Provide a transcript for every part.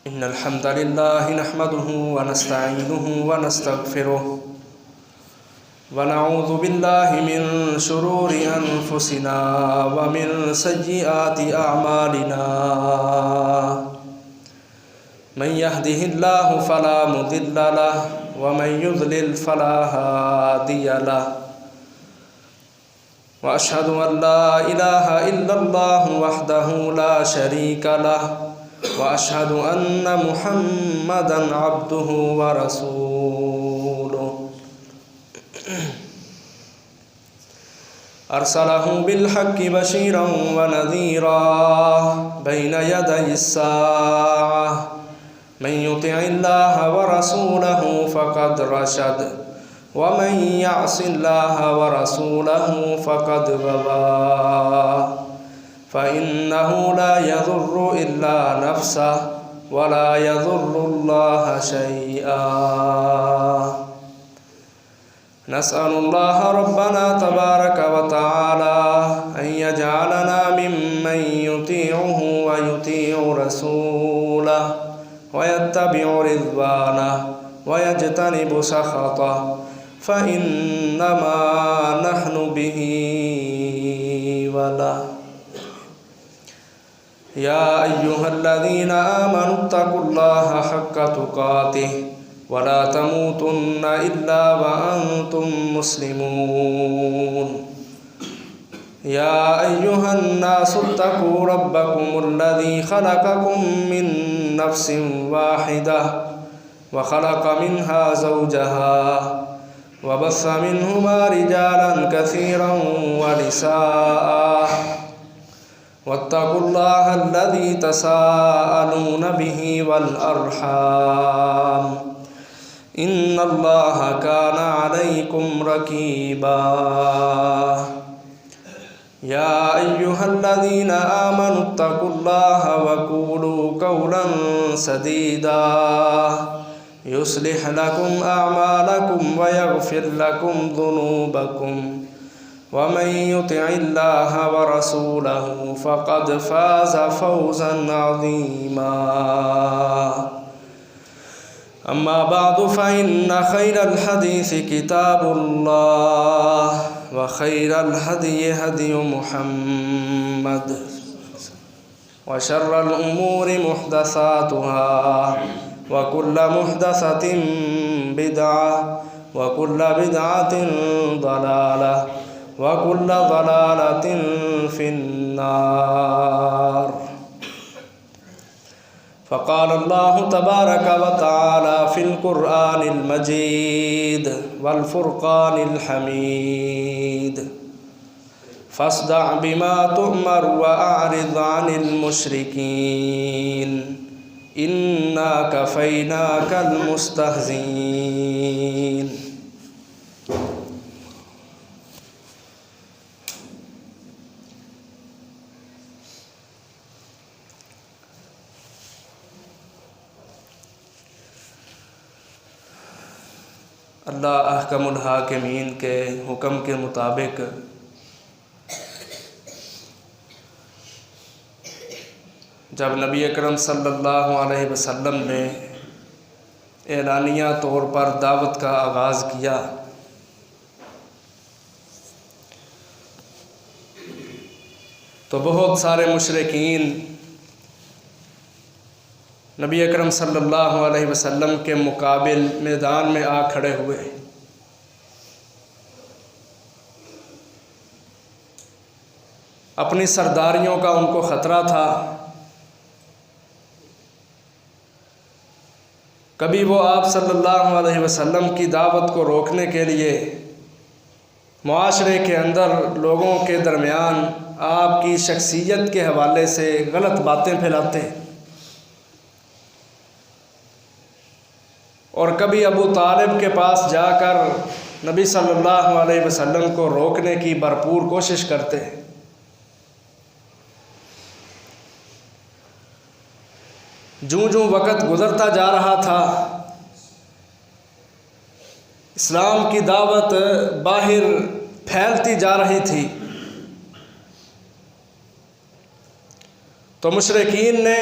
इन्नल हम्दलिल्लाहि नहमदुहु व नस्तईनुहु व नस्तगफिरुह व नऊज़ु बिल्लाहि मिन शुरूरि अनफुसिना व मिन सय्यिआति अअमालिना मन यहदिहिल्लाहु फला मुदिल्ल लहु व मन युज़लिल फला हादिय लहु व अशहदु अन ला इलाहा इल्लल्लाहु वहदहु ला शरीका लहु व अशहदु अन्न मुहम्मदन अब्दुहु व रसूलुहु अरसलहु बिलहक्कि बशीरन व नज़ीरा बैन यदयिस साअह मन युतिइल्लाह व रसूलहु फ़क़द रशद व मन यअसिल्लाह व रसूलहु फ़क़द गवा फ़इन्नहु ला यज़ुर्रु इल्ला नफ़्सहु व ला यज़ुर्रुल्लाह शैआ। नसअलुल्लाह रब्बना तबारक व तआला अन यजअलना मिम्मन युतीउहु व युतीउ रसूलहु व यत्तबिउ रिज़वानहु व यज्तनिबु सख़तहु फ़इन्नमा नहनु बिही वला। या अय्युहल्लज़ीना आमनुत्तकुल्लाह हक़्क़ तुक़ातिह वला तमूतुन्ना इल्ला व अंतुम मुस्लिमून। या अय्युहन्नासुत्तकू रब्बकुमुल्लज़ी खलक़कुम मिन नफ्सिन वाहिदह व खलक़ मिन्हा ज़ौजहा व बस्स मिन्हुमा रिजालन कसीरन व निसाअ वत्तकुल्लाहल्लज़ी तसाअलून बिही वल अर्हाम इन्नल्लाह काना अलैकुम रकीबा। या अय्युहल्लज़ीना आमनुत्तकुल्लाह व क़ूलू क़ौलन सदीदा युस्लिह लकुम अअमालकुम व यग़फिर लकुम ज़ुनूबकुम व मन युतिइल्लाह व रसूलहु फ़क़द फ़ाज़ फ़ौज़न अज़ीमा। अम्मा बअदु फ़इन्न खैरल हदीस किताबुल्लाह व खैरल हदयि हदयु मुहम्मद व शर्रल उमूरि मुहदसातुहा व कुल्ल मुहदसतिन बिदअह व कुल्ल बिदअतिन दलालह व कुल्ल दलालतिन फिन्नार। फ़क़ाल अल्लाहु तबारक व तआला फ़िल क़ुरआनिल मजीद वल फ़ुरक़ानिल हमीद फ़स्दअ बिमा तुअमर व अअरिज़ अनिल मुश्रिकीन इन्ना कफ़ैनाकल मुस्तहज़ीन। अल्लाह अहकमुल हाकिमीन के हुक्म के मुताबिक जब नबी अकरम सल्लल्लाहु अलैहि वसल्लम ने एलानिया तौर पर दावत का आगाज़ किया तो बहुत सारे मुशरिकीन नबी अकरम सल्लल्लाहु अलैहि वसल्लम के मुकाबिल मैदान में आ खड़े हुए। अपनी सरदारियों का उनको ख़तरा था। कभी वो आप सल्लल्लाहु अलैहि वसल्लम की दावत को रोकने के लिए मुआशरे के अंदर लोगों के दरमियान आपकी शख्सियत के हवाले से गलत बातें फैलाते और कभी अबू तालिब के पास जाकर नबी सल्लल्लाहु अलैहि वसल्लम को रोकने की भरपूर कोशिश करते। जूँ जूँ वक़्त गुज़रता जा रहा था, इस्लाम की दावत बाहर फैलती जा रही थी, तो मुशरिकीन ने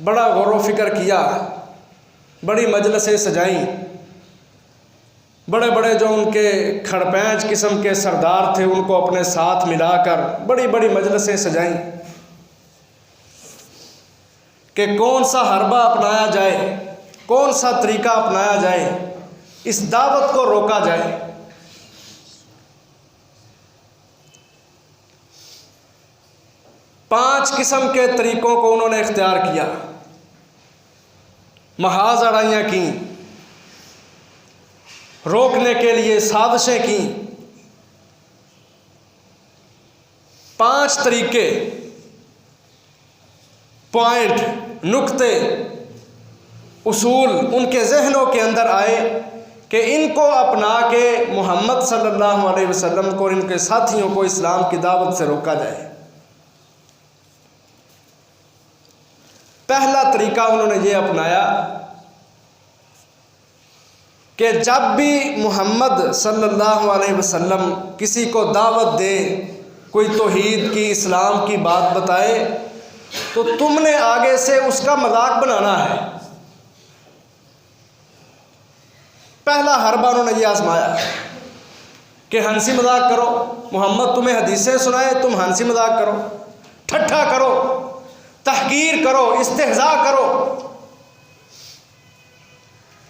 बड़ा गौर व फिक्र किया, बड़ी मजलिसें सजाई, बड़े बड़े जो उनके खड़पैंच किस्म के सरदार थे उनको अपने साथ मिलाकर बड़ी बड़ी मजलिसें सजाई कि कौन सा हरबा अपनाया जाए, कौन सा तरीका अपनाया जाए, इस दावत को रोका जाए। पांच किस्म के तरीकों को उन्होंने इख्तियार किया, महाज अड़ाइयाँ की, रोकने के लिए साजिशें की। पांच तरीके, पॉइंट, नुक्ते, उसूल उनके जहनों के अंदर आए कि इनको अपना के मोहम्मद सल्लल्लाहु अलैहि वसल्लम को और इनके साथियों को इस्लाम की दावत से रोका जाए। पहला तरीका उन्होंने ये अपनाया कि जब भी मोहम्मद सल्लल्लाहु अलैहि वसल्लम किसी को दावत दे, कोई तौहीद की, इस्लाम की बात बताए, तो तुमने आगे से उसका मजाक बनाना है। पहला हरबा उन्होंने ये आजमाया कि हंसी मजाक करो, मोहम्मद तुम्हें हदीसें सुनाए, तुम हंसी मजाक करो, ठट्ठा करो, तहकीर करो, इस्तेहज़ा करो,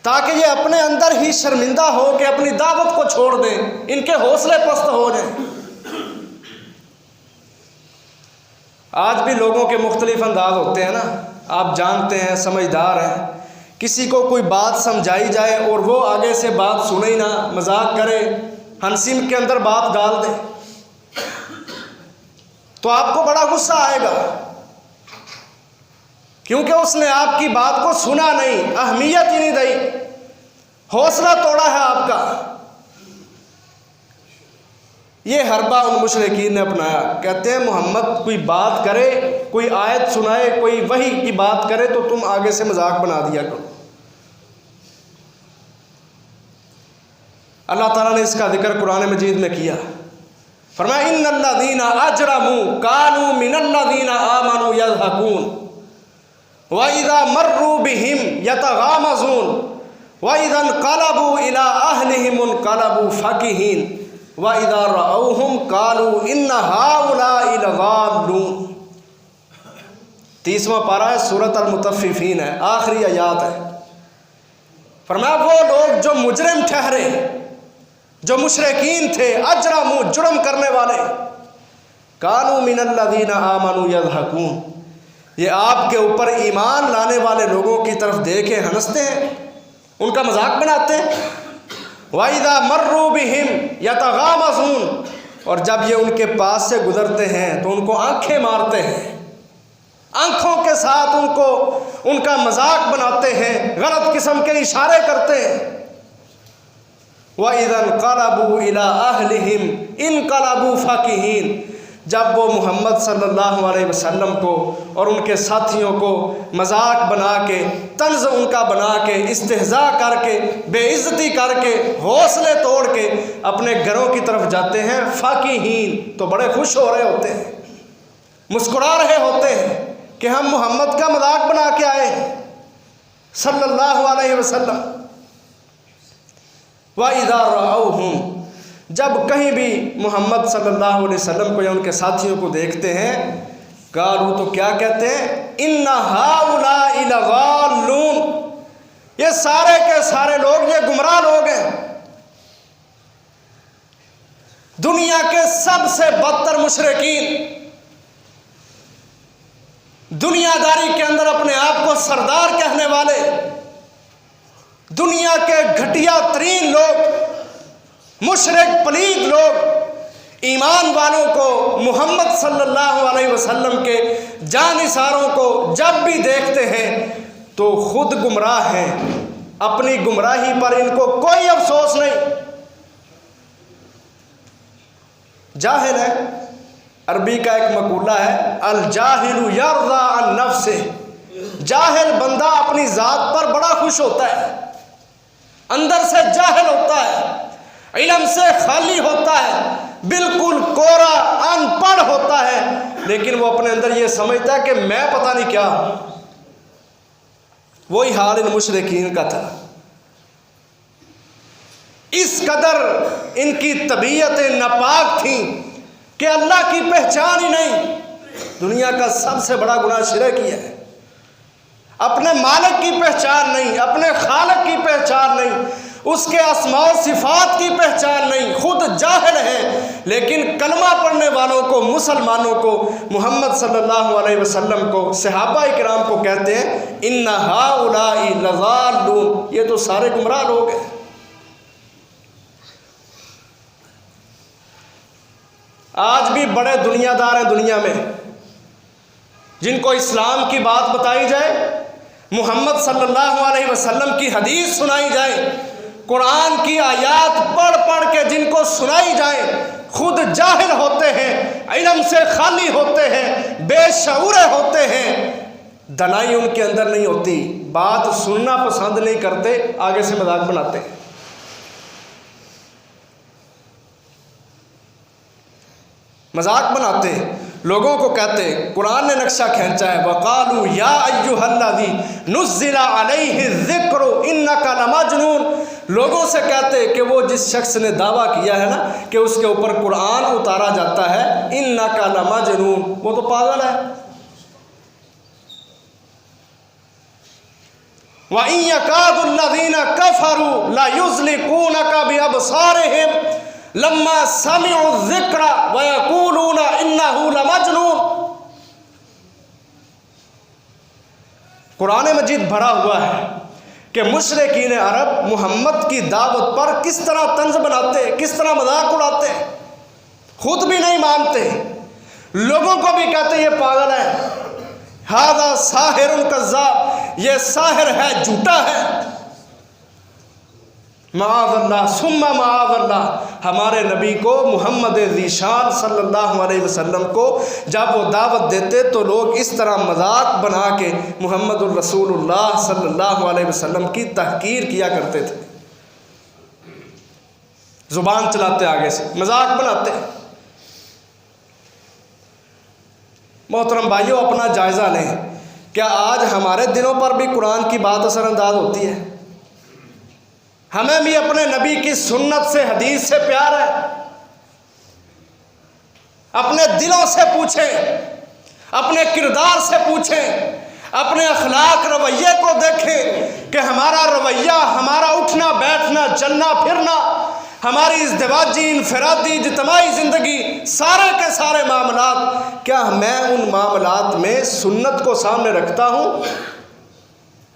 ताकि ये अपने अंदर ही शर्मिंदा हो कि अपनी दावत को छोड़ दें, इनके हौसले पस्त हो जाएं। आज भी लोगों के मुख्तलिफ अंदाज होते हैं ना, आप जानते हैं, समझदार हैं। किसी को कोई बात समझाई जाए और वो आगे से बात सुने ही ना, मजाक करे, हंसी के अंदर बात डाल दे, तो आपको बड़ा गुस्सा आएगा, क्योंकि उसने आपकी बात को सुना नहीं, अहमियत ही नहीं दी, हौसला तोड़ा है आपका। ये हरबा उन मुशरिकीन ने अपनाया। कहते हैं मोहम्मद कोई बात करे, कोई आयत सुनाए, कोई वही की बात करे, तो तुम आगे से मजाक बना दिया करो। अल्लाह ताला ने इसका जिक्र कुरान मजीद में किया, फरमाया इन्नल्लज़ीना अजरमू कानू मिनल्लज़ीना आमनू यज़हकून व इज़ा मर्रू बिहिम यतगामज़ून व इज़ा इनक़लबू इला अहलिहिम इनक़लबू फ़कीहीन व इज़ा रअऊहुम क़ालू इन्न हाउलाइ लज़ाल्लून। 30वां पारा है, सूरत अल-मुतफ़्फ़िफ़ीन है, आखिरी आयत है। फरमाया वो लोग जो मुजरिम ठहरे, जो मुशरिकीन थे, अजरमू जुर्म करने वाले, कानू मिनल्लज़ीना आमनू यज़हकून, ये आपके ऊपर ईमान लाने वाले लोगों की तरफ देखे हंसते हैं, उनका मजाक बनाते हैं। वाइदा मर्रू बिहिम यतगामज़ून, और जब ये उनके पास से गुजरते हैं तो उनको आंखें मारते हैं, आंखों के साथ उनका मजाक बनाते हैं, गलत किस्म के इशारे करते हैं। वइज़ा इनक़लबू इला अहलिहिम इनक़लबू फ़कीहीन, जब वो मोहम्मद सल्लल्लाहु अलैहि वसल्लम को और उनके साथियों को मजाक बना के, तंज उनका बना के, इस्तेहज़ा करके, बेइज्जती करके, हौसले तोड़ के अपने घरों की तरफ जाते हैं, फ़कीहीन, तो बड़े खुश हो रहे होते हैं, मुस्कुरा रहे होते हैं कि हम मोहम्मद का मजाक बना के आए हैं सल्लल्लाहु अलैहि वसल्लम। वइज़ा रअऊहुम, जब कहीं भी मोहम्मद सल्लल्लाहु अलैहि वसल्लम को या उनके साथियों को देखते हैं, कालू, तो क्या कहते हैं, इन्ना हाउलाइ लज़ाल्लून, ये सारे के सारे लोग ये गुमराह लोग हैं। दुनिया के सबसे बदतर मुशरिकीन, दुनियादारी के अंदर अपने आप को सरदार कहने वाले, दुनिया के घटिया तरीन लोग, मुशरिक पलीद लोग, ईमान वालों को, मोहम्मद सल्लल्लाहु अलैहि वसल्लम के जानिसारों को जब भी देखते हैं तो खुद गुमराह हैं, अपनी गुमराही पर इनको कोई अफसोस नहीं। जाहिल है, अरबी का एक मकूला है, अल जाहिलु यर्ज़ा अन नफ्से, जाहिल बंदा अपनी ज़ात पर बड़ा खुश होता है, अंदर से जाहिल होता है, इल्म से खाली होता है, बिल्कुल कोरा अनपढ़ होता है, लेकिन वो अपने अंदर ये समझता है कि मैं पता नहीं क्या हूँ, वही हाल इन मुशरिकीन का था। इस कदर इनकी तबीयतें नापाक थी कि अल्लाह की पहचान ही नहीं। दुनिया का सबसे बड़ा गुनाह शिरक ही है। अपने मालिक की पहचान नहीं, अपने खालिक की पहचान नहीं, उसके अस्मा व सिफात की पहचान नहीं, खुद जाहिल है। लेकिन कलमा पढ़ने वालों को, मुसलमानों को, मोहम्मद सल्लल्लाहु अलैहि वसल्लम को, सहाबा इकराम को कहते हैं इन्ना हाउलाई लज़ालून, ये तो सारे गुमराह लोग हैं। आज भी बड़े दुनियादार हैं दुनिया में, जिनको इस्लाम की बात बताई जाए, मोहम्मद सल्लल्लाहु अलैहि वसल्लम की हदीस सुनाई जाए, कुरान की आयात पढ़ पढ़ के जिनको सुनाई जाए, खुद जाहिल होते हैं, इल्म से खाली होते हैं, बेशऊरे होते हैं, दनाई उनके अंदर नहीं होती, बात सुनना पसंद नहीं करते, आगे से मजाक बनाते हैं। मजाक बनाते लोगों को कहते, कुरान ने नक्शा खींचा है, वक़ालू या अय्युहल्लज़ी नुज़्ज़िला अलैहि ज़िक्रु इन्नका लमजनून। लोगों से कहते कि वो जिस शख्स ने दावा किया है ना कि उसके ऊपर कुरान उतारा जाता है, इन्नका लमजनून, वो तो पागल है। व इन यकादुल्लज़ीना कफ़रू ला युज़्लिकूनका बिअबसारिहिम लम्मा समिउ ज़िक्र व यक़ूलूना इन्नहु लमजनून। कुरान मजीद भरा हुआ है कि मुशरिकीन अरब मोहम्मद की दावत पर किस तरह तंज बनाते, किस तरह मजाक उड़ाते, खुद भी नहीं मानते, लोगों को भी कहते ये पागल है, हाज़ा साहिरुन कज़्ज़ाब, ये साहिर है, झूठा है। माअज़ल्लाह सुम्मा माअज़ल्लाह। हमारे नबी को, मोहम्मद ज़ीशान सल्लल्लाहु अलैहि वसल्लम को जब वो दावत देते तो लोग इस तरह मजाक बना के मुहम्मदुर रसूलुल्लाह सल्लल्लाहु अलैहि वसल्लम की तहकीर किया करते थे। ज़ुबान चलाते, आगे से मजाक बनाते। मोहतरम भाइयों, अपना जायज़ा लें, क्या आज हमारे दिलों पर भी कुरान की बात असरअंदाज होती है? हमें भी अपने नबी की सुन्नत से, हदीस से प्यार है? अपने दिलों से पूछें, अपने किरदार से पूछें, अपने अखलाक रवैये को देखें कि हमारा रवैया, हमारा उठना बैठना, चलना फिरना, हमारी इज़्दिवाजी, इनफरादी, इज्तिमाई ज़िंदगी, सारे के सारे मामलात, क्या मैं उन मामलात में सुन्नत को सामने रखता हूँ?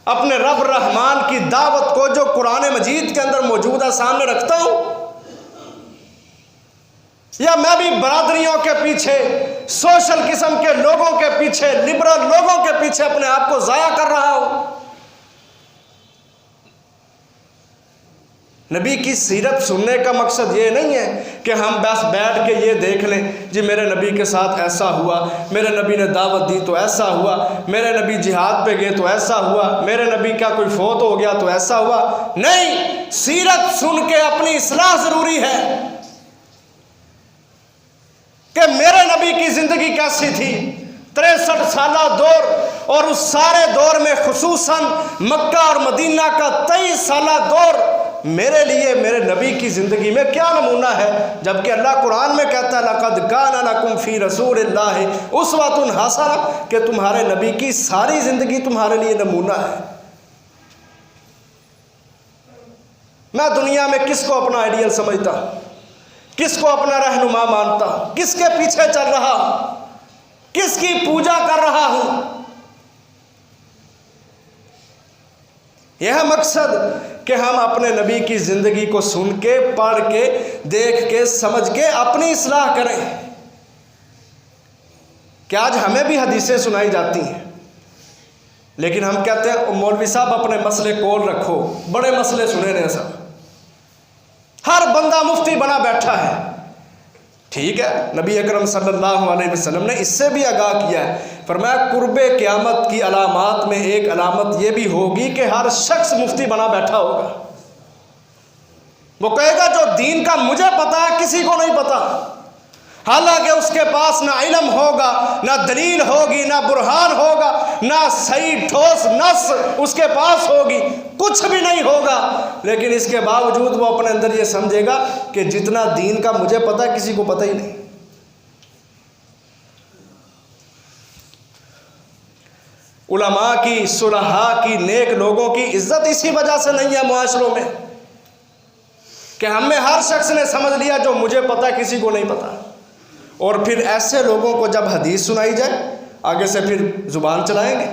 अपने रब रहमान की दावत को जो कुरान मजीद के अंदर मौजूद है सामने रखता हूँ? या मैं भी बरादरियों के पीछे, सोशल किस्म के लोगों के पीछे, लिबरल लोगों के पीछे अपने आप को ज़ाया कर रहा हूँ? नबी की सीरत सुनने का मकसद ये नहीं है कि हम बस बैठ के ये देख लें जी मेरे नबी के साथ ऐसा हुआ, मेरे नबी ने दावत दी तो ऐसा हुआ, मेरे नबी जिहाद पे गए तो ऐसा हुआ, मेरे नबी का कोई फौत हो गया तो ऐसा हुआ। नहीं, सीरत सुन के अपनी इस्लाह ज़रूरी है कि मेरे नबी की ज़िंदगी कैसी थी, 63 साला दौर, और उस सारे दौर में खुसूसन मक्का और मदीना का 23 साला दौर मेरे लिए, मेरे नबी की ज़िंदगी में क्या नमूना है। जबकि अल्लाह कुरान में कहता है लक़द कान लकुम फ़ी रसूलिल्लाहि उस्वतुन हसना, कि तुम्हारे नबी की सारी ज़िंदगी तुम्हारे लिए नमूना है। मैं दुनिया में किसको अपना आइडियल समझता, किसको अपना रहनुमा मानता, किसके पीछे चल रहा हूँ, किसकी पूजा कर रहा हूँ? यह मकसद कि हम अपने नबी की ज़िंदगी को सुन के, पढ़ के, देख के, समझ के अपनी इस्लाह करें। कि आज हमें भी हदीसें सुनाई जाती हैं, लेकिन हम कहते हैं मौलवी साहब अपने मसले कोल रखो, बड़े मसले सुने ने सब, हर बंदा मुफ्ती बना बैठा है। ठीक है, नबी अकरम सल्लल्लाहु अलैहि वसल्लम ने इससे भी आगाह किया है, फरमाया कुर्बे क़यामत की अलामात में एक अलामत यह भी होगी कि हर शख्स मुफ्ती बना बैठा होगा। वो कहेगा जो दीन का मुझे पता है किसी को नहीं पता, हालांकि उसके पास ना इल्म होगा, ना दलील होगी, ना बुरहान होगा, ना सही ठोस नस उसके पास होगी, कुछ भी नहीं होगा, लेकिन इसके बावजूद वो अपने अंदर ये समझेगा कि जितना दीन का मुझे पता है किसी को पता ही नहीं। उलमा की, सुलहा की, नेक लोगों की इज्जत इसी वजह से नहीं है मुआशरों में कि हमें हर शख्स ने समझ लिया जो मुझे पता किसी को नहीं पता। और फिर ऐसे लोगों को जब हदीस सुनाई जाए आगे से फिर जुबान चलाएंगे।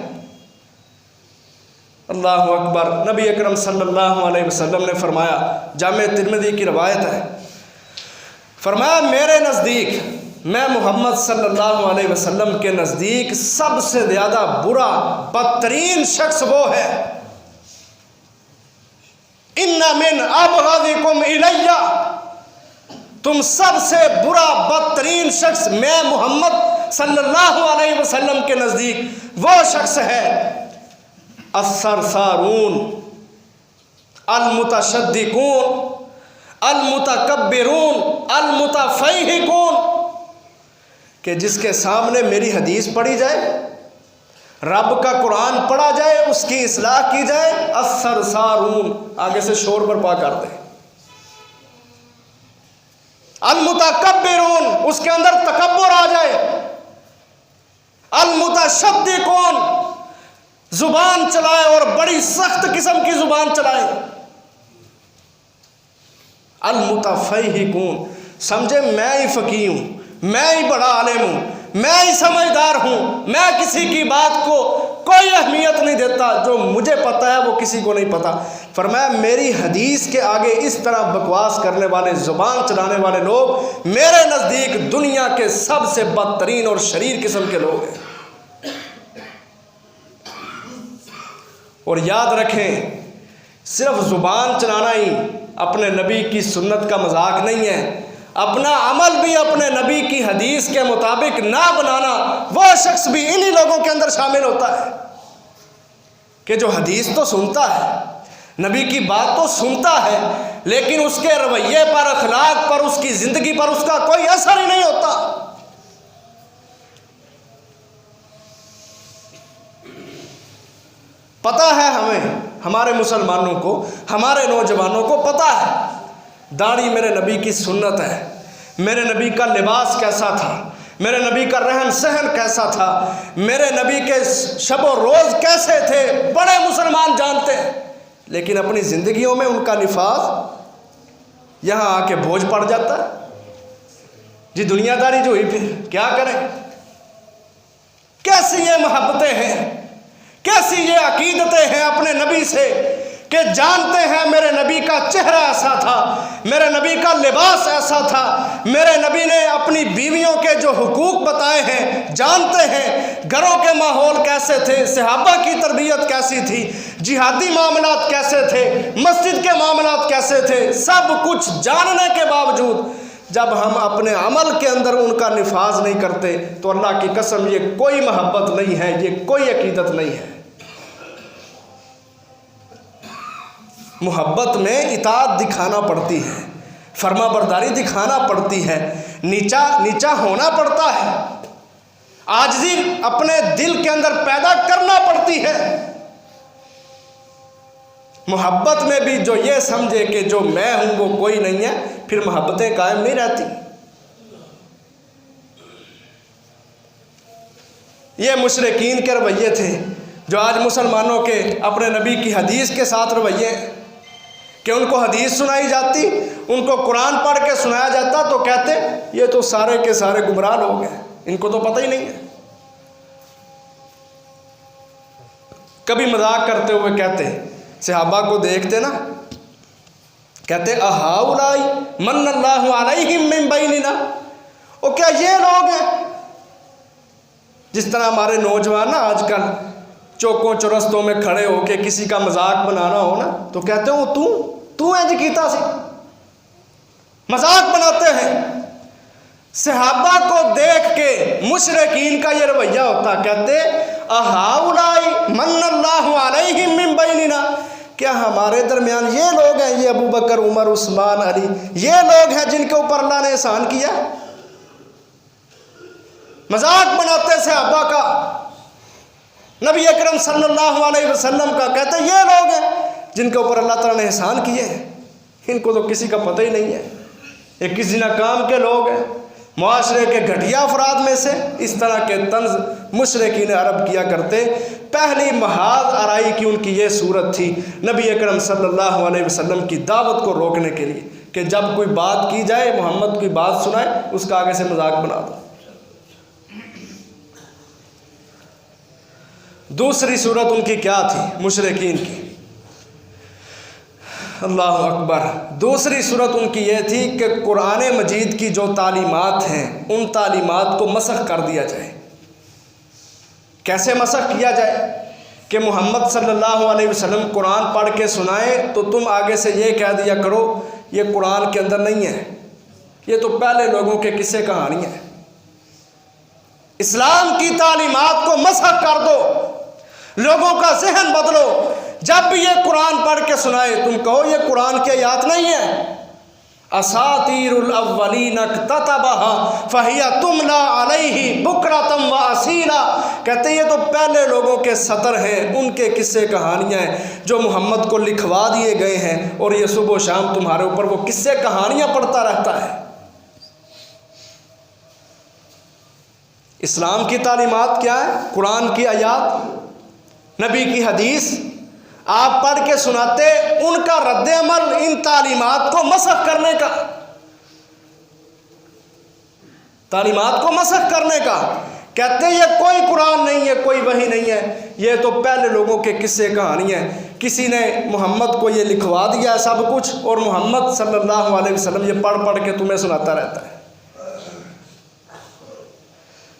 अल्लाह अकबर। नबी अकरम सल्लल्लाहु अलैहि वसल्लम ने फरमाया, जामे तिर्मिज़ी की रवायत है, फरमाया मेरे नज़दीक, मैं मोहम्मद सल्लल्लाहु अलैहि वसल्लम के नज़दीक सबसे ज़्यादा बुरा बदतरीन शख्स वो है, इन्ना मिन अबग़दिकुम इलैया, तुम सबसे बुरा बदतरीन शख्स मैं मोहम्मद सल्लल्लाहु अलैहि वसल्लम के नज़दीक वो शख्स है, अस्सरसारून अलमुतशद्दिकून अलमुतकब्बिरून अलमुतफ़ैहिकून, कि जिसके सामने मेरी हदीस पढ़ी जाए, रब का कुरान पढ़ा जाए, उसकी इस्लाह की जाए, अस्सरसारून आगे से शोर बर्पा कर दे, अलमुतकब्बिरून उसके अंदर तकब्बुर आ जाए, अलमुतशद्दिकून जुबान चलाए और बड़ी सख्त किस्म की जुबान चलाए, अलमुतफ़ैहिकून समझे मैं ही फ़कीह हूँ, मैं ही बड़ा आलिम हूँ, मैं ही समझदार हूँ, मैं किसी की बात को कोई अहमियत नहीं देता, जो मुझे पता है वो किसी को नहीं पता। फरमाया मेरी हदीस के आगे इस तरह बकवास करने वाले, ज़ुबान चलाने वाले लोग मेरे नज़दीक दुनिया के सबसे बदतरीन और शरीर किस्म के लोग हैं। और याद रखें, सिर्फ ज़ुबान चलाना ही अपने नबी की सुन्नत का मजाक नहीं है, अपना अमल भी अपने नबी की हदीस के मुताबिक ना बनाना, वह शख्स भी इन्हीं लोगों के अंदर शामिल होता है कि जो हदीस तो सुनता है, नबी की बात तो सुनता है, लेकिन उसके रवैये पर, अखलाक पर, उसकी ज़िंदगी पर उसका कोई असर ही नहीं होता। पता है हमें, हमारे मुसलमानों को, हमारे नौजवानों को पता है दाढ़ी मेरे नबी की सुन्नत है, मेरे नबी का लिबास कैसा था, मेरे नबी का रहन सहन कैसा था, मेरे नबी के शब और रोज़ कैसे थे, बड़े मुसलमान जानते हैं, लेकिन अपनी ज़िंदगियों में उनका निफाज यहाँ आके बोझ पड़ जाता है जी। दुनियादारी जो हुई, फिर क्या करें? कैसी ये मोहब्बतें हैं, कैसी ये अकीदतें हैं अपने नबी से कि जानते हैं मेरे नबी का चेहरा ऐसा था, मेरे नबी का लिबास ऐसा था, मेरे नबी ने अपनी बीवियों के जो हुकूक बताए हैं, जानते हैं घरों के माहौल कैसे थे, सहाबा की तरबियत कैसी थी, जिहादी मामलात कैसे थे, मस्जिद के मामलात कैसे थे, सब कुछ जानने के बावजूद जब हम अपने अमल के अंदर उनका निफाज नहीं करते तो अल्लाह की कसम ये कोई मोहब्बत नहीं है, ये कोई अकीदत नहीं है। मोहब्बत में इताअत दिखाना पड़ती है, फर्मा बरदारी दिखाना पड़ती है, नीचा नीचा होना पड़ता है, आजिज़ी अपने दिल के अंदर पैदा करना पड़ती है। मोहब्बत में भी जो ये समझे कि जो मैं हूं वो कोई नहीं है, फिर मोहब्बतें कायम नहीं रहती। ये मुशरिकीन के रवैये थे जो आज मुसलमानों के अपने नबी की हदीस के साथ रवैये कि उनको हदीस सुनाई जाती, उनको कुरान पढ़ के सुनाया जाता तो कहते ये तो सारे के सारे गुमराह लोग हैं, इनको तो पता ही नहीं है। कभी मजाक करते हुए कहते, सहाबा को देखते ना, कहते अहाउलाई मन्नल्लाहु अलैहिम मिन बैनिना, ओ क्या ये लोग हैं? जिस तरह हमारे नौजवान ना आजकल चौकों चौरस्तों में खड़े होके किसी का मजाक बनाना हो ना तो कहते हो तू है जिकीता सी, मजाक बनाते हैं। सहाबा को देख के मुशरिकीन का ये रवैया होता, कहते अहाउलाई मन्नल्लाहु अलैहिम मिन बैनिना, क्या हमारे दरमियान ये लोग हैं, ये अबू बकर, उमर, उस्मान, अली, ये लोग हैं जिनके ऊपर अल्लाह ने एहसान किया? मजाक बनाते सहाबा का। नबी अकरम सल्लल्लाहु अलैहि वसल्लम का कहते हैं ये लोग हैं जिनके ऊपर अल्लाह ताला ने एहसान किए हैं, इनको तो किसी का पता ही नहीं है, ये किसी ना काम के लोग हैं। मुआशरे के घटिया अफराद में से इस तरह के तंज मुशरिकीन अरब किया करते। पहली महाज आराई की उनकी ये सूरत थी नबी अकरम सल्लल्लाहु अलैहि वसल्लम की दावत को रोकने के लिए कि जब कोई बात की जाए, मोहम्मद कोई बात सुनाए, उसका आगे से मजाक बना दो। दूसरी सूरत उनकी क्या थी मुशरिकीन की? अल्लाह अकबर। दूसरी सूरत उनकी यह थी कि कुरान मजीद की जो तालीमात हैं उन तालीमात को मसख कर दिया जाए। कैसे मसख किया जाए कि मोहम्मद सल्लल्लाहु अलैहि वसल्लम कुरान पढ़ के सुनाए तो तुम आगे से ये कह दिया करो ये कुरान के अंदर नहीं है, ये तो पहले लोगों के किस्से कहानी है। इस्लाम की तालीमात को मसख कर दो, लोगों का जहन बदलो। जब भी ये कुरान पढ़ के सुनाए तुम कहो ये कुरान की आयत नहीं है। असातीरुल अव्वलीन कतबहा फहिया तुमला अलैहि बुकरतम व असीला। कहते ये तो पहले लोगों के सतर हैं, उनके किस्से कहानियाँ हैं जो मोहम्मद को लिखवा दिए गए हैं और ये सुबह शाम तुम्हारे ऊपर वो किस्से कहानियाँ पढ़ता रहता है। इस्लाम की तालीमात क्या है? कुरान की आयत, नबी की हदीस आप पढ़ के सुनाते, उनका रद्द अमल इन तालीमात को मसख करने का, तालीमात को मसख करने का। कहते ये कोई कुरान नहीं है, कोई वही नहीं है, ये तो पहले लोगों के किस्से कहानी है। किसी ने मोहम्मद को ये लिखवा दिया सब कुछ और मोहम्मद सल्लल्लाहु अलैहि वसल्लम ये पढ़ पढ़ के तुम्हें सुनाता रहता है।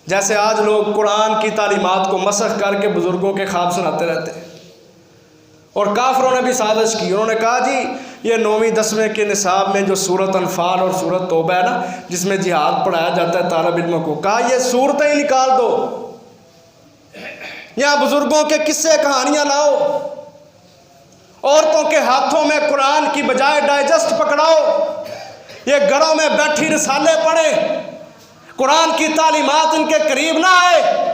जैसे आज लोग कुरान की तालीमात को मसख करके बुजुर्गों के ख्वाब सुनाते रहते हैं। और काफिरों ने भी साजिश की, उन्होंने कहा जी ये 9वीं 10वें के निसाब में जो सूरत अनफाल और सूरत तौबा है ना, जिसमें जिहाद पढ़ाया जाता है तालिब इल्म को, कहा ये सूरतें ही निकाल दो, यहाँ बुजुर्गों के किस्से कहानियाँ लाओ, औरतों के हाथों में कुरान की बजाय डाइजेस्ट पकड़ाओ, ये घरों में बैठी रिसाले पढ़े, कुरान की तालीमात इनके करीब ना आए।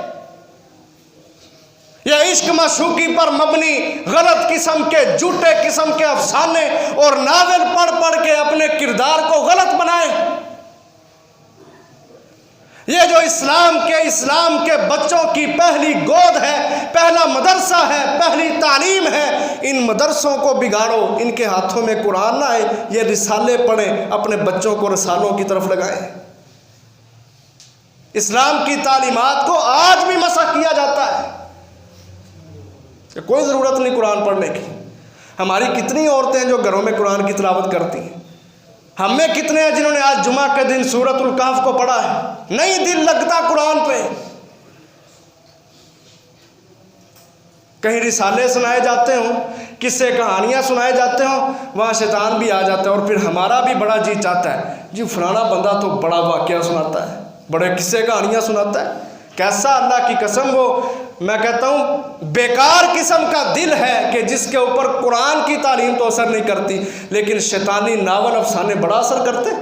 यह इश्क माशूकी पर मबनी गलत किस्म के झूठे किस्म के अफसाने और नावल पढ़ पढ़ के अपने किरदार को गलत बनाए। ये जो इस्लाम के बच्चों की पहली गोद है, पहला मदरसा है, पहली तालीम है, इन मदरसों को बिगाड़ो, इनके हाथों में कुरान ना आए, ये रिसाले पढ़ें, अपने बच्चों को रिसालों की तरफ लगाएं। इस्लाम की तालीमात को आज भी मसख किया जाता है, कोई ज़रूरत नहीं कुरान पढ़ने की। हमारी कितनी औरतें हैं जो घरों में कुरान की तिलावत करती हैं, हम में कितने हैं जिन्होंने आज जुमा के दिन सूरतुल कहफ को पढ़ा है। नहीं दिल लगता कुरान पे, कहीं रिसाले सुनाए जाते हों, किस्से कहानियाँ सुनाए जाते हों, वहाँ शैतान भी आ जाता है और फिर हमारा भी बड़ा जी चाहता है जी फलाना बंदा तो बड़ा वाक़या सुनाता है, बड़े किस्से कहानियाँ सुनाता है। कैसा अल्लाह की कसम वो, मैं कहता हूँ बेकार किस्म का दिल है कि जिसके ऊपर कुरान की तालीम तो असर नहीं करती, लेकिन शैतानी नावल अफसाने बड़ा असर करते।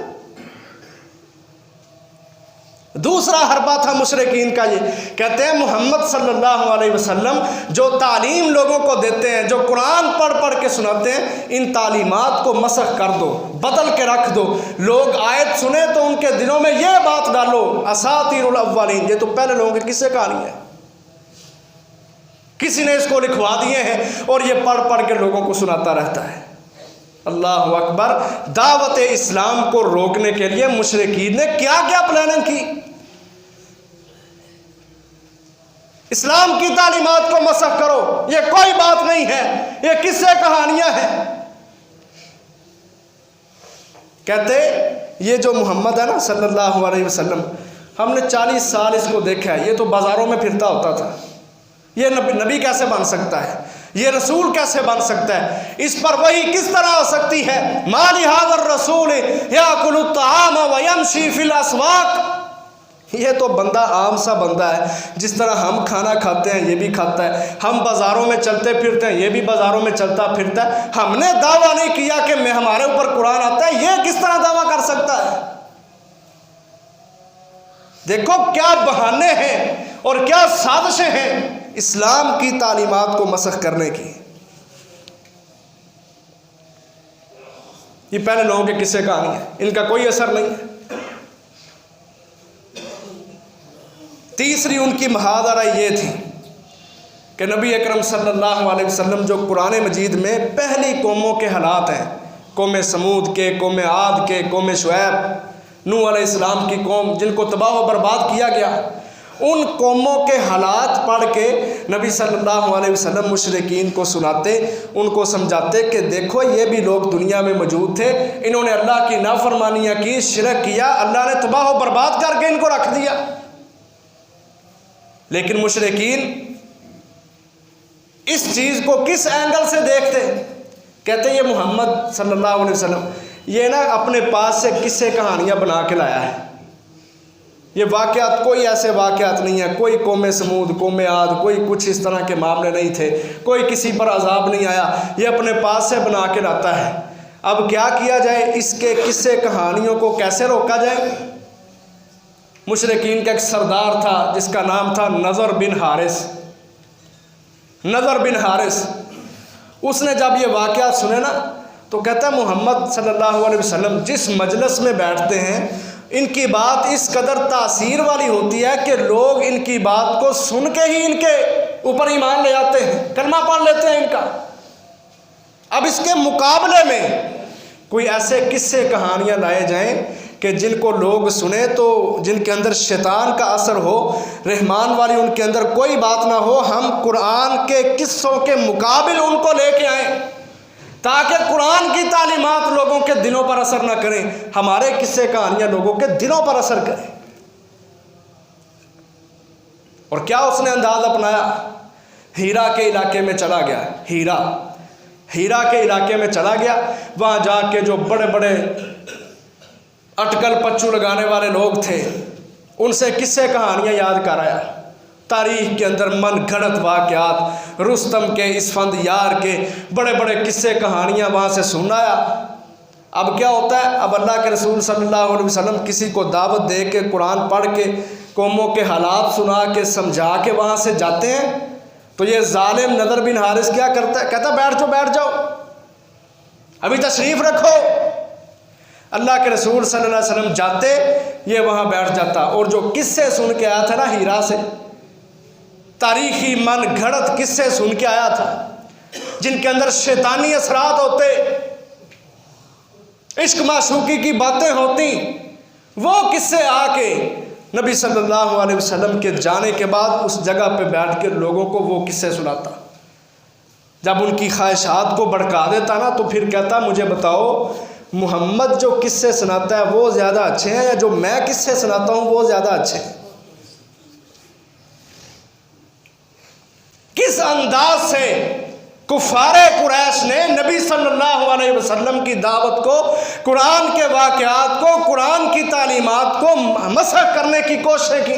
दूसरा हरबा था मुशरिकीन का, ये कहते हैं मोहम्मद सल्लल्लाहु अलैहि वसल्लम जो तालीम लोगों को देते हैं, जो कुरान पढ़ पढ़ के सुनाते हैं, इन तालीमात को मसख कर दो, बदल के रख दो। लोग आयत सुने तो उनके दिलों में ये बात डालो असातीरुल अव्वलीन, ये तो पहले लोगों की किस्से कहानी है, किसी ने इसको लिखवा दिए हैं और ये पढ़ पढ़ के लोगों को सुनाता रहता है। अल्लाह अकबर। दावत इस्लाम को रोकने के लिए मुशरिकीन ने क्या क्या प्लानिंग की। इस्लाम की तालीमात को मसख करो, ये कोई बात नहीं है, ये किस्से कहानियां हैं। कहते ये जो मोहम्मद है ना सल्लल्लाहु अलैहि वसल्लम, हमने 40 साल इसको देखा है, ये तो बाजारों में फिरता होता था, ये नबी कैसे बन सकता है, ये रसूल कैसे बन सकता है, इस पर वही किस तरह आ सकती है। माली हाज़र रसूल याकुलु ताआम व यमशी फिल अस्वाक, ये तो बंदा आम सा बंदा है, जिस तरह हम खाना खाते हैं ये भी खाता है, हम बाज़ारों में चलते फिरते हैं ये भी बाज़ारों में चलता फिरता है। हमने दावा नहीं किया कि मैं हमारे ऊपर कुरान आता है, ये किस तरह दावा कर सकता है। देखो क्या बहाने हैं और क्या साजिशें हैं इस्लाम की तालीमात को मसख करने की। ये पहले लोगों के किस्से कहानी है, इनका कोई असर नहीं है। तीसरी उनकी महादरा ये थी कि नबी अकरम सल्लल्लाहु अलैहि वसल्लम जो कुरान मजीद में पहली कौमों के हालात हैं, कौम समूद के, कौम आद के, कौम शुएब, नूह अलैहिस्सलाम की कौम जिनको तबाह व बर्बाद किया गया, उन कौमों के हालात पढ़ के नबी सल्लल्लाहु अलैहि वसल्लम मुशरिकीन को सुनाते, उनको समझाते कि देखो ये भी लोग दुनिया में मौजूद थे, इन्होंने अल्लाह की नाफरमानियाँ की, शिरक किया, अल्लाह ने तबाह व बर्बाद करके इनको रख दिया। लेकिन मुशरिकीन इस चीज़ को किस एंगल से देखते, कहते ये मोहम्मद सल्लल्लाहु अलैहि वसल्लम ये ना अपने पास से किस्से कहानियाँ बना के लाया है, ये वाक़यात कोई ऐसे वाक़यात नहीं है, कोई कौम समूद, कौम आद, कोई कुछ इस तरह के मामले नहीं थे, कोई किसी पर अजाब नहीं आया, ये अपने पास से बना के लाता है। अब क्या किया जाए, इसके किस्से कहानियों को कैसे रोका जाए। मुशरिकीन का एक सरदार था जिसका नाम था नज़र बिन हारिस। नज़र बिन हारिस उसने जब ये वाक़या सुने ना तो कहता है मोहम्मद सल्लल्लाहु अलैहि वसल्लम जिस मजलिस में बैठते हैं इनकी बात इस कदर तासीर वाली होती है कि लोग इनकी बात को सुन के ही इनके ऊपर ईमान ले आते हैं, कलमा पढ़ लेते हैं इनका। अब इसके मुकाबले में कोई ऐसे किस्से कहानियाँ लाए जाएं कि जिनको लोग सुने तो जिनके अंदर शैतान का असर हो, रहमान वाली उनके अंदर कोई बात ना हो, हम कुरान के किस्सों के मुकाबिल उनको लेके आएँ ताकि कुरान की तालीमात लोगों के दिलों पर असर न करें, हमारे किस्से कहानियाँ लोगों के दिलों पर असर करें। और क्या उसने अंदाज अपनाया, हीरा के इलाके में चला गया, हीरा के इलाके में चला गया, वहाँ जाके जो बड़े बड़े अटकल पच्चू लगाने वाले लोग थे उनसे किस्से कहानियाँ याद कराया, तारीख के अंदर मन घड़त वाक़यात, रुस्तम के, इसफंदयार के बड़े बड़े किस्से कहानियाँ वहाँ से सुनाया। अब क्या होता है, अब अल्लाह के रसूल सल्लल्लाहु अलैहि वसल्लम किसी को दावत दे के कुरान पढ़ के कौमों के हालात सुना के समझा के वहाँ से जाते हैं तो ये जालिम नज़र बिन हारिस क्या करता है, कहता बैठ जाओ अभी तशरीफ़ रखो। अल्लाह के रसूल सल्लल्लाहु अलैहि वसल्लम जाते, ये वहाँ बैठ जाता और जो किस्से सुन के आया था ना हीरा से, तारीखी मन घड़त किस्से सुन के आया था जिनके अंदर शैतानी असरात होते, इश्क माशूकी की बातें होती, वो किस्से आके नबी सल्लल्लाहु अलैहि वसल्लम के जाने के बाद उस जगह पे बैठ के लोगों को वो किस्से सुनाता। जब उनकी ख्वाहिशात को भड़का देता ना तो फिर कहता मुझे बताओ मोहम्मद जो किस्से सुनाता है वो ज़्यादा अच्छे हैं या जो मैं किस्से सुनाता हूँ वो ज़्यादा अच्छे हैं। किस अंदाज से कुफारे कुरैश ने नबी सल्लल्लाहु अलैहि वसल्लम की दावत को, कुरान के वाक़यात को, कुरान की तालीमात को मसख करने की कोशिश की।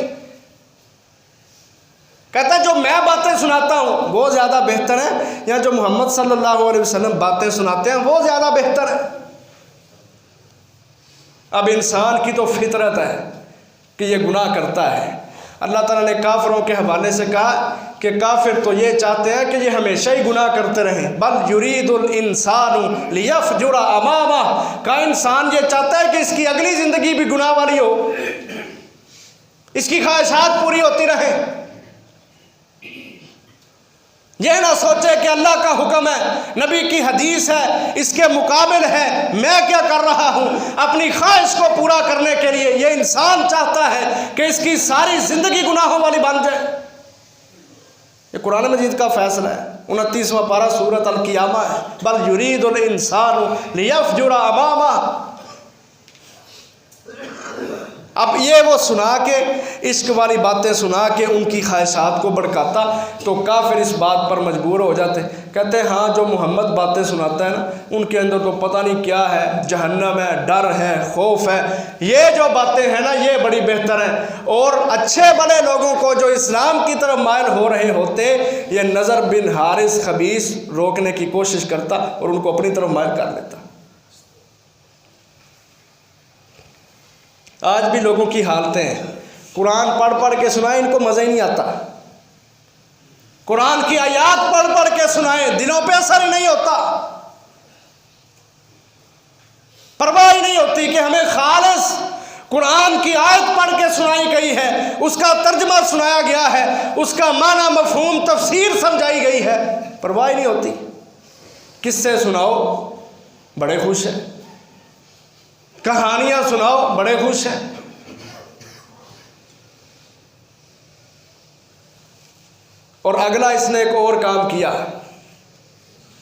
कहता है जो मैं बातें सुनाता हूँ वो ज़्यादा बेहतर है या जो मोहम्मद सल्लल्लाहु अलैहि वसल्लम बातें सुनाते हैं वो ज़्यादा बेहतर है। अब इंसान की तो फितरत है कि ये गुनाह करता है। अल्लाह ताला ने काफिरों के हवाले से कहा कि काफिर तो ये चाहते हैं कि ये हमेशा ही गुनाह करते रहें, बल युरीदुल इंसानु लियफजुरा अमामा, का इंसान ये चाहता है कि इसकी अगली ज़िंदगी भी गुनाह वाली हो, इसकी ख्वाहिशात पूरी होती रहें। यह ना सोचे कि अल्लाह का हुक्म है, नबी की हदीस है, इसके मुकाबिल है, मैं क्या कर रहा हूँ अपनी ख्वाहिश को पूरा करने के लिए। यह इंसान चाहता है कि इसकी सारी ज़िंदगी गुनाहों वाली बन जाए। ये कुरान मजीद का फैसला है, 29वां पारा सूरत अल क़ियामा है, बल युरीदुल इंसानु लियफजुरा अमामा। अब ये वो सुना के, इश्क वाली बातें सुना के उनकी ख्वाहिशात को भड़काता तो काफिर इस बात पर मजबूर हो जाते, कहते हैं हाँ जो मोहम्मद बातें सुनाता है ना उनके अंदर तो पता नहीं क्या है, जहन्नम है, डर है, खौफ है, ये जो बातें हैं ना ये बड़ी बेहतर हैं। और अच्छे बड़े लोगों को जो इस्लाम की तरफ मायल हो रहे होते, ये नज़र बिन हारिस खबीस रोकने की कोशिश करता और उनको अपनी तरफ मायल कर लेता। आज भी लोगों की हालतें हैं, कुरान पढ़ पढ़ के सुनाए इनको मज़ा ही नहीं आता। कुरान की आयत पढ़ पढ़ के सुनाए, दिलों पे असर ही नहीं होता, परवाह ही नहीं होती कि हमें खालिस कुरान की आयत पढ़ के सुनाई गई है, उसका तर्जमा सुनाया गया है, उसका माना मफहूम तफसीर समझाई गई है, परवाह ही नहीं होती। किस्से सुनाओ बड़े खुश हैं, कहानियां सुनाओ बड़े खुश हैं। और अगला इसने एक और काम किया,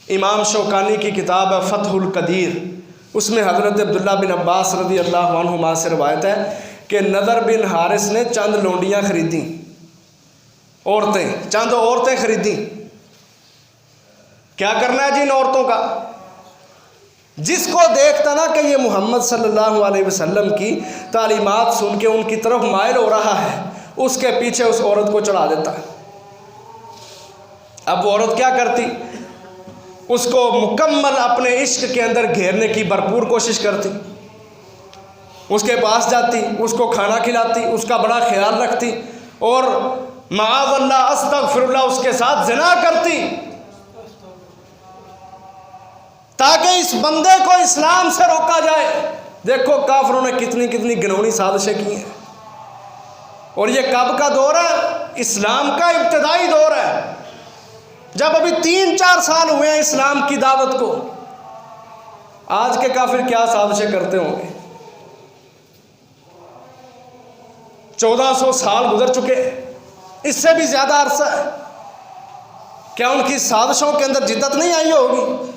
इमाम शौकानी की किताब है फतहुल कदीर, उसमें हज़रत अब्दुल्ला बिन अब्बास रज़ी अल्लाह अन्हुमा से रवायत है कि नदर बिन हारिस ने चंद लौंडियाँ खरीदी, औरतें, चंद औरतें खरीदी। क्या करना है जी इन औरतों का? जिसको देखता ना कि ये मोहम्मद सल्लल्लाहु अलैहि वसल्लम की तालीमात सुन के उनकी तरफ माइल हो रहा है, उसके पीछे उस औरत को चढ़ा देता। अब वो औरत क्या करती? उसको मुकम्मल अपने इश्क के अंदर घेरने की भरपूर कोशिश करती, उसके पास जाती, उसको खाना खिलाती, उसका बड़ा ख्याल रखती और माअज़ल्लाह अस्तग़फिरुल्लाह उसके साथ ज़िना करती, ताकि इस बंदे को इस्लाम से रोका जाए। देखो काफिरों ने कितनी कितनी घिनौनी साजिशें की हैं। और ये कब का दौर है? इस्लाम का इब्तदाई दौर है, जब अभी 3-4 साल हुए हैं इस्लाम की दावत को। आज के काफिर क्या साजिशें करते होंगे? 1400 साल गुजर चुके, इससे भी ज़्यादा अरसा है। क्या उनकी साजिशों के अंदर जिद्दत नहीं आई होगी?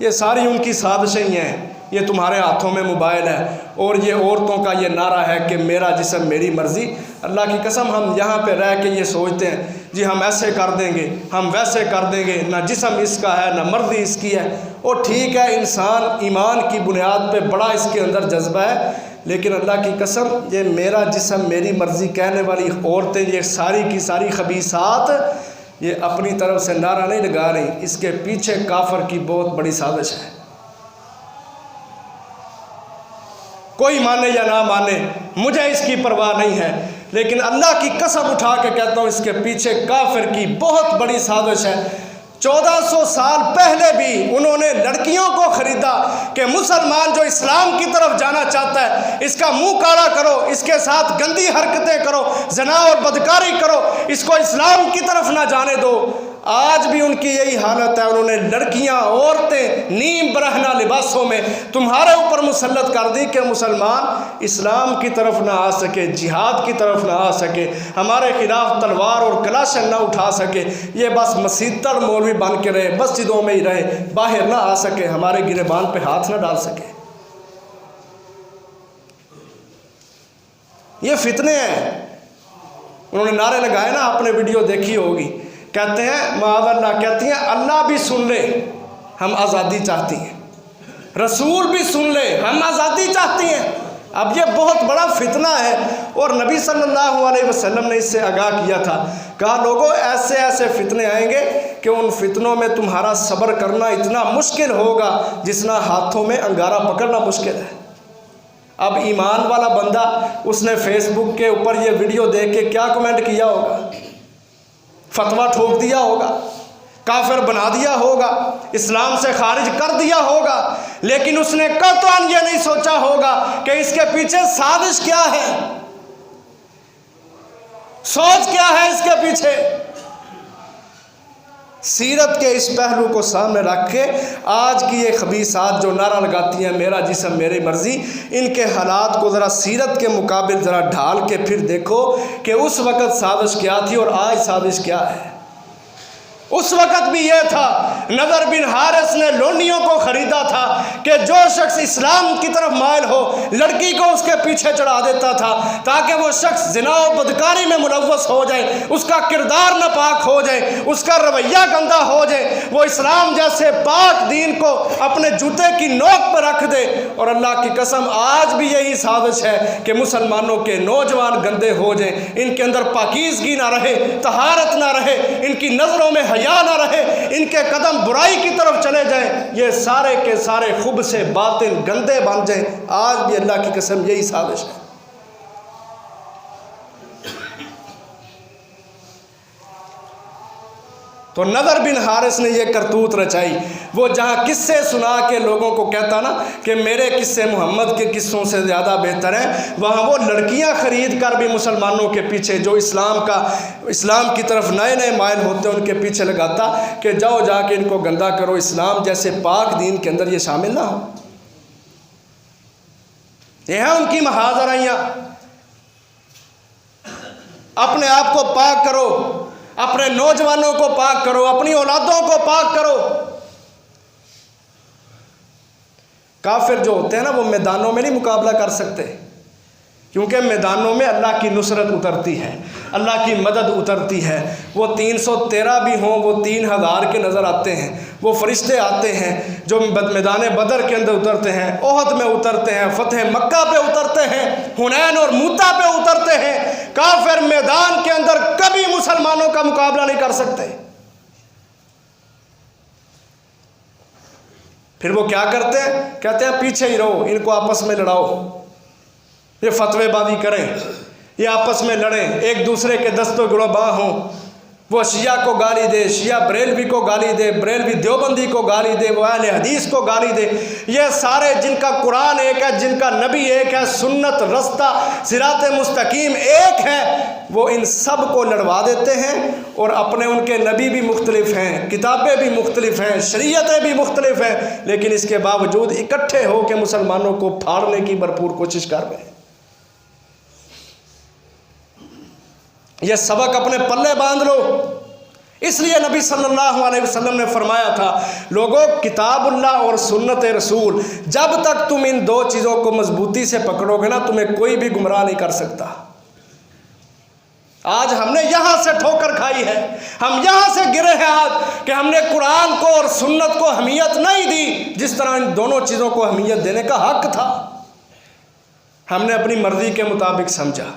ये सारी उनकी साजिशें ही हैं। ये तुम्हारे हाथों में मोबाइल है और ये औरतों का ये नारा है कि मेरा जिस्म मेरी मर्ज़ी। अल्लाह की कसम हम यहाँ पे रह के ये सोचते हैं जी हम ऐसे कर देंगे, हम वैसे कर देंगे, ना जिस्म इसका है ना मर्ज़ी इसकी है। और ठीक है, इंसान ईमान की बुनियाद पे बड़ा इसके अंदर जज्बा है, लेकिन अल्लाह की कसम ये मेरा जिस्म मेरी मर्ज़ी कहने वाली औरतें, ये सारी की सारी खबीसात, ये अपनी तरफ से नारा नहीं लगा रही, इसके पीछे काफर की बहुत बड़ी साजिश है। कोई माने या ना माने, मुझे इसकी परवाह नहीं है, लेकिन अल्लाह की कसम उठा के कहता हूँ इसके पीछे काफिर की बहुत बड़ी साजिश है। 1400 साल पहले भी उन्होंने लड़कियों को खरीदा कि मुसलमान जो इस्लाम की तरफ जाना चाहता है इसका मुंह काला करो, इसके साथ गंदी हरकतें करो, ज़ना और बदकारी करो, इसको इस्लाम की तरफ ना जाने दो। आज भी उनकी यही हालत है। उन्होंने लड़कियां, औरतें नीम बरहना लिबासों में तुम्हारे ऊपर मुसल्लत कर दी कि मुसलमान इस्लाम की तरफ ना आ सके, जिहाद की तरफ ना आ सके, हमारे खिलाफ तलवार और कलाशन ना उठा सके, ये बस मसीतर मौलवी बन के रहे, मस्जिदों में ही रहे, बाहर ना आ सके, हमारे गिरेबान पे हाथ ना डाल सके। ये फितने हैं। उन्होंने नारे लगाए ना, आपने वीडियो देखी होगी, कहते हैं माअज़ल्लाह, कहती हैं अल्लाह भी सुन ले हम आज़ादी चाहती हैं, रसूल भी सुन ले हम आज़ादी चाहती हैं। अब ये बहुत बड़ा फितना है और नबी सल्लल्लाहु अलैहि वसल्लम ने इससे आगाह किया था, कहा लोगों ऐसे ऐसे फितने आएंगे कि उन फितनों में तुम्हारा सब्र करना इतना मुश्किल होगा जितना हाथों में अंगारा पकड़ना मुश्किल है। अब ईमान वाला बंदा, उसने फेसबुक के ऊपर ये वीडियो देख के क्या कमेंट किया होगा? फतवा ठोक दिया होगा, काफिर बना दिया होगा, इस्लाम से खारिज कर दिया होगा, लेकिन उसने कतई ये नहीं सोचा होगा कि इसके पीछे साजिश क्या है, सोच क्या है इसके पीछे। सीरत के इस पहलू को सामने रख के आज की ये खबीसात जो नारा लगाती हैं मेरा जिस्म मेरी मर्ज़ी, इनके हालात को ज़रा सीरत के मुकाबिल ज़रा ढाल के फिर देखो कि उस वक़्त साजिश क्या थी और आज साजिश क्या है। उस वक़्त भी ये था, नदर बिन हारिस ने लोनियों को ख़रीदा था कि जो शख्स इस्लाम की तरफ मायल हो लड़की को उसके पीछे चढ़ा देता था ताकि वो शख्स ज़िना और बदकारी में मुलव्वस हो जाए, उसका किरदार नापाक हो जाए, उसका रवैया गंदा हो जाए, वो इस्लाम जैसे पाक दीन को अपने जूते की नोक पर रख दे। और अल्लाह की कसम आज भी यही साजिश है कि मुसलमानों के नौजवान गंदे हो जाएं, इनके अंदर पाकीज़गी ना रहे, तहारत ना रहे, इनकी नज़रों में हया ना रहे, इनके कदम बुराई की तरफ चले जाएं, ये सारे के सारे खुब से बातिल गंदे बन जाएं। आज भी अल्लाह की कसम यही साजिश है। तो नदर बिन हारिस ने ये करतूत रचाई। वो जहाँ किस्से सुना के लोगों को कहता ना कि मेरे किस्से मोहम्मद के किस्सों से ज़्यादा बेहतर हैं, वहाँ वो लड़कियाँ ख़रीद कर भी मुसलमानों के पीछे, जो इस्लाम की तरफ नए नए माइल होते हैं, उनके पीछे लगाता कि जाओ जाके इनको गंदा करो, इस्लाम जैसे पाक दीन के अंदर ये शामिल ना हो। ये हैं उनकी महाजराइयाँ। अपने आप को पाक करो, अपने नौजवानों को पाक करो, अपनी औलादों को पाक करो। काफिर जो होते हैं ना, वो मैदानों में नहीं मुकाबला कर सकते, क्योंकि मैदानों में अल्लाह की नुसरत उतरती है, अल्लाह की मदद उतरती है। वो 313 भी हों, वो 3000 के नज़र आते हैं। वो फरिश्ते आते हैं जो मैदान बदर के अंदर उतरते हैं, ओहद में उतरते हैं, फतेह मक्का पे उतरते हैं, हुनैन और मूता पे उतरते हैं। काफिर मैदान के अंदर कभी मुसलमानों का मुकाबला नहीं कर सकते। फिर वो क्या करते हैं? कहते हैं पीछे ही रहो, इनको आपस में लड़ाओ, ये फतवेबाजी करें, ये आपस में लड़ें, एक दूसरे के दस्तों गुलबां हों। वो शिया को गाली दे, शिया बरेलवी को गाली दे, बरेलवी देवबंदी को गाली दे, वो अहले हदीस को गाली दे। ये सारे जिनका कुरान एक है, जिनका नबी एक है, सुन्नत रस्ता सिरात मुस्तकीम एक है, वो इन सब को लड़वा देते हैं। और अपने उनके नबी भी मुख्तलिफ हैं, किताबें भी मुख्तलिफ हैं, शरीयतें भी मुख्तलिफ हैं, लेकिन इसके बावजूद इकट्ठे हो के मुसलमानों को फाड़ने की भरपूर कोशिश कर रहे हैं। यह सबक अपने पल्ले बांध लो। इसलिए नबी सल्लल्लाहु अलैहि वसल्लम ने फरमाया था, लोगों किताबुल्लाह और सुन्नत रसूल, जब तक तुम इन दो चीज़ों को मजबूती से पकड़ोगे ना, तुम्हें कोई भी गुमराह नहीं कर सकता। आज हमने यहाँ से ठोकर खाई है, हम यहाँ से गिरे हैं आज कि हमने कुरान को और सुन्नत को अहमियत नहीं दी जिस तरह इन दोनों चीज़ों को अहमियत देने का हक था। हमने अपनी मर्जी के मुताबिक समझा,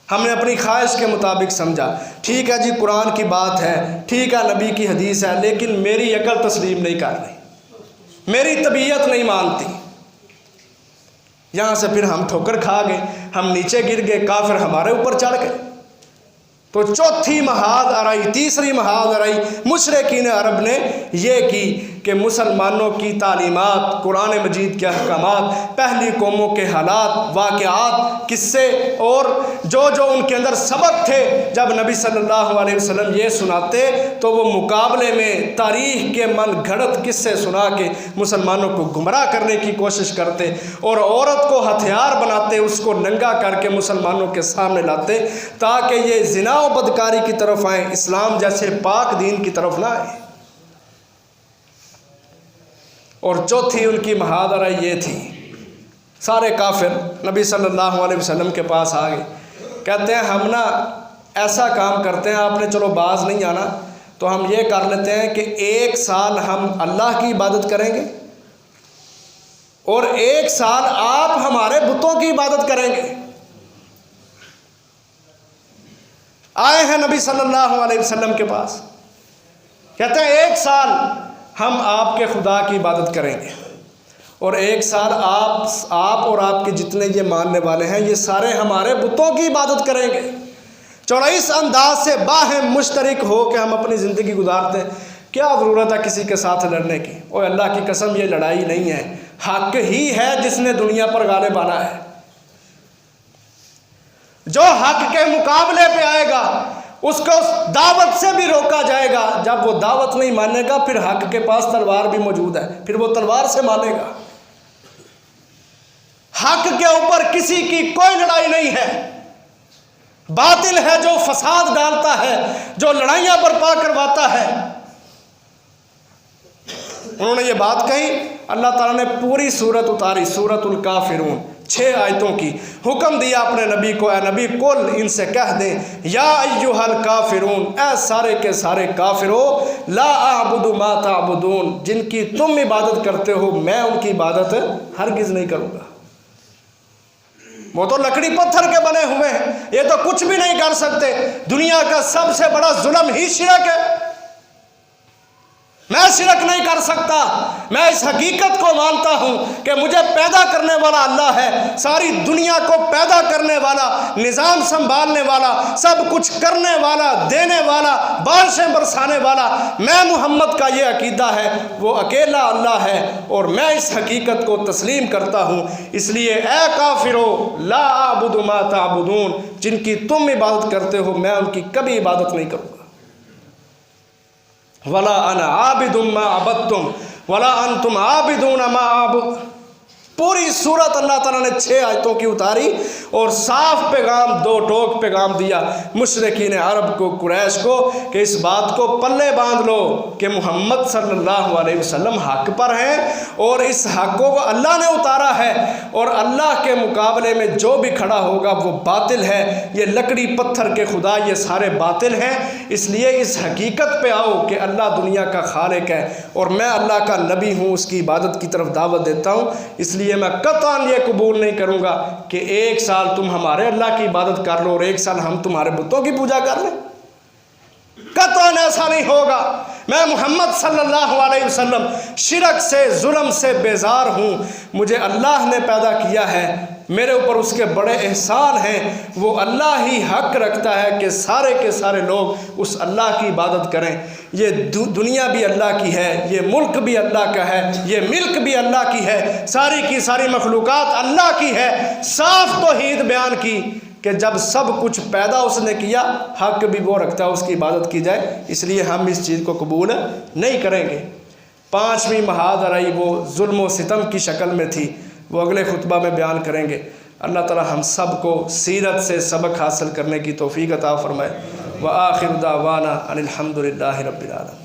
हमने अपनी ख्वाहिश के मुताबिक समझा। ठीक है जी, कुरान की बात है, ठीक है, नबी की हदीस है, लेकिन मेरी अकल तस्लीम नहीं कर रही, मेरी तबीयत नहीं मानती। यहाँ से फिर हम ठोकर खा गए, हम नीचे गिर गए, काफिर हमारे ऊपर चढ़ गए। तो चौथी महाद अराई, तीसरी महाद अराई मुशरिकीन अरब ने ये की कि मुसलमानों की तालीमात, कुरान मजीद के अहकामात, पहली कौमों के हालात, वाक़यात, किस्से और जो जो उनके अंदर सबक थे, जब नबी सल्लल्लाहु अलैहि वसल्लम ये सुनाते तो वो मुकाबले में तारीख़ के मन घड़त किस्से सुना के मुसलमानों को गुमराह करने की कोशिश करते और औरत को हथियार बनाते, उसको नंगा करके मुसलमानों के सामने लाते ताकि ये ज़िना और बदकारी की तरफ आए, इस्लाम जैसे पाक दीन की तरफ ना आए। और चौथी उनकी महादरा ये थी, सारे काफिर नबी सल्लल्लाहु अलैहि वसल्लम के पास आ गए, कहते हैं हम ना ऐसा काम करते हैं, आपने चलो बाज नहीं आना तो हम ये कर लेते हैं कि 1 साल हम अल्लाह की इबादत करेंगे और 1 साल आप हमारे बुतों की इबादत करेंगे। आए हैं नबी सल्लल्लाहु अलैहि वसल्लम के पास, कहते हैं 1 साल हम आपके खुदा की इबादत करेंगे और 1 साल आप और आपके जितने ये मानने वाले हैं ये सारे हमारे बुतों की इबादत करेंगे। चलो इस अंदाज से बाहम मुश्तरक हो के हम अपनी ज़िंदगी गुजारते हैं, क्या ज़रूरत है किसी के साथ लड़ने की। और अल्लाह की कसम ये लड़ाई नहीं है, हक ही है जिसने दुनिया पर गालिब आना है। जो हक के मुकाबले पे आएगा उसको दावत से भी रोका जाएगा। जब वो दावत नहीं मानेगा फिर हक के पास तलवार भी मौजूद है, फिर वो तलवार से मानेगा। हक के ऊपर किसी की कोई लड़ाई नहीं है। बातिल है जो फसाद डालता है, जो लड़ाइयां बर्पा करवाता है। उन्होंने ये बात कही, अल्लाह ताला ने पूरी सूरत उतारी, सूरतुल काफिरून 6 आयतों की। हुक्म दिया अपने नबी को, ए नबी कुल इनसे कह दें, या अय्युहल काफिरून, ए सारे के सारे काफिरो, ला अअबुदु मा तअबुदून, जिनकी तुम इबादत करते हो मैं उनकी इबादत हरगिज़ नहीं करूँगा। वो तो लकड़ी पत्थर के बने हुए हैं, ये तो कुछ भी नहीं कर सकते। दुनिया का सबसे बड़ा जुल्म ही शिरक है। मैं शिरक नहीं कर सकता। मैं इस हकीकत को मानता हूँ कि मुझे पैदा करने वाला अल्लाह है, सारी दुनिया को पैदा करने वाला, निज़ाम संभालने वाला, सब कुछ करने वाला, देने वाला, बारिशें बरसाने वाला। मैं मोहम्मद का ये अकीदा है, वो अकेला अल्लाह है और मैं इस हकीकत को तस्लीम करता हूँ। इसलिए ए काफिरो ला आबुदु मा ताबुदून, जिनकी तुम इबादत करते हो मैं उनकी कभी इबादत नहीं करूँगा। वला अना आबिदुम मा अबदतुम वला अंतुम आबिदून मा आबुद। पूरी सूरत अल्लाह ताला ने 6 आयतों की उतारी और साफ पैगाम, 2 टोक पैगाम दिया मुशरिकीन अरब को, कुरैश को, कि इस बात को पल्ले बांध लो कि मोहम्मद सल्लल्लाहु अलैहि वसल्लम हक पर हैं और इस हक को अल्लाह ने उतारा है और अल्लाह के मुकाबले में जो भी खड़ा होगा वो बातिल है। ये लकड़ी पत्थर के खुदा ये सारे बातिल हैं। इसलिए इस हकीकत पे आओ कि अल्लाह दुनिया का खालिक है और मैं अल्लाह का नबी हूँ, उसकी इबादत की तरफ दावत देता हूँ। इसलिए मैं कतई ये कबूल नहीं करूँगा कि 1 साल तुम हमारे अल्लाह की इबादत कर लो और 1 साल हम तुम्हारे बुतों की पूजा कर लें। कतई ऐसा नहीं होगा। मैं मोहम्मद सल्लल्लाहु अलैहि वसल्लम शिरक से, जुल्म से बेजार हूँ। मुझे अल्लाह ने पैदा किया है, मेरे ऊपर उसके बड़े एहसान हैं। वो अल्लाह ही हक रखता है कि सारे के सारे लोग उस अल्लाह की इबादत करें। ये दुनिया भी अल्लाह की है, ये मुल्क भी अल्लाह का है, ये मिल्क भी अल्लाह की है, सारी की सारी मखलूक़ात अल्लाह की है। साफ तौहीद बयान की कि जब सब कुछ पैदा उसने किया, हक भी वो रखता है उसकी इबादत की जाए। इसलिए हम इस चीज़ को कबूल नहीं करेंगे। 5वीं महादराई वो जुल्म व सितम की शक्ल में थी, वो अगले खुतबा में बयान करेंगे। अल्लाह ताला हम सब को सीरत से सबक हासिल करने की तौफीक अता फरमाए। व आखिर दावाना अनिल हम्दुलिल्लाहि रब्बिल आलमीन।